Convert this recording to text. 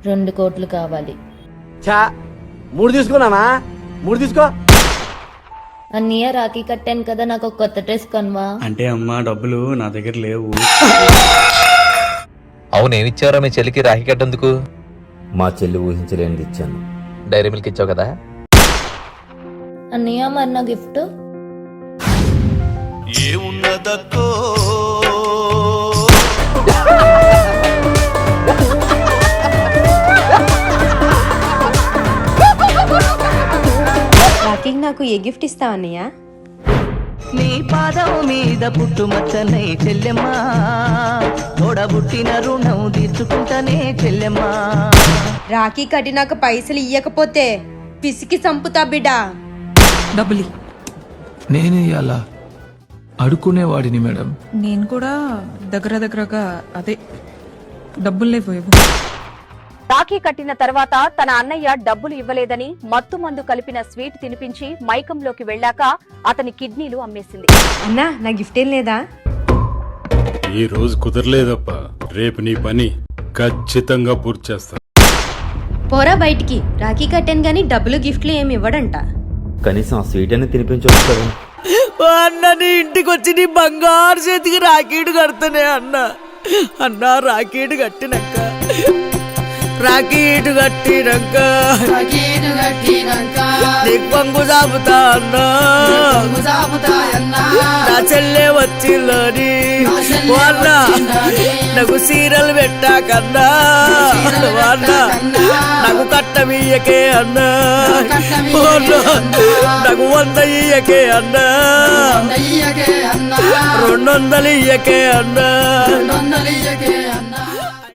2 కోట్లు కావాలి. చా 3 తీసుకున్నానా? 3 తీసుకో. అన్నయ్య రాఖీ కట్టాను కదా, నాకు ఒక కొత్త డ్రెస్ కొనవా? అంటే అమ్మా డబ్బులు నా దగ్గర లేవు. అవునేమిచ్చావరా మీ చెల్లికి రాఖీ కట్టేందుకు? మా చెల్లి ఊహించలేనిది ఇచ్చాను. డైరీ మిల్క్ ఇచ్చావు కదా. అన్నయ్య మరి నా గిఫ్ట్? ఏమున్నదక్కో రాఖీకి నాకు ఏ గిఫ్ట్ ఇస్తావు అన్నయ్య? నీ పాదం మీద పుట్టుమచ్చనే చెల్లెమ్మా, తోడబుట్టిన రుణం తీర్చుకుంటానే చెల్లెమ్మా. రాఖీ కట్టినాక పైసలు ఇయ్యకపోతే పిసికి చంపుతా బిడ్డ. డబ్బులి నేనే అలా అడుక్కునేవాడిని మేడం. నేను కూడా దగ్గరగా అదే డబ్బులు లేవు. రాఖీ కట్టిన తర్వాత తన అన్నయ్య డబ్బులు ఇవ్వలేదని మత్తు మందు కలిపిన స్వీట్ తినిపించి మైకంలోకి వెళ్ళాక అతని కిడ్నీలు అమ్మేసింది. అన్నా నా గిఫ్ట్ ఏం లేదా? ఈ రోజు కుదరలేదప్ప, రేపు నీ పని ఖచ్చితంగా పూర్తి చేస్తా. పోరా బయటికి. రాఖీ కట్టాను గానీ డబ్బులు గిఫ్ట్లు ఏమి ఇవ్వడంట. కనీసం ఆ స్వీట్ అని తినిపించవచ్చు కదా. అన్న నీ ఇంటికి వచ్చి నీ బంగారు చేతికి రాఖీడు కడతానే అన్న. అన్న రాఖీడు కట్టినాక నీకు పంగు చాపుతా అన్నా. నా చెల్లె వచ్చిందని వాళ్ళ నాకు సీరలు పెట్టాకన్నా, వాళ్ళ నాకు కట్టమియ్యకే అన్నా, నాకు 100 ఇయ్యకే అన్నా, 200 ఇయ్యకే అన్నా.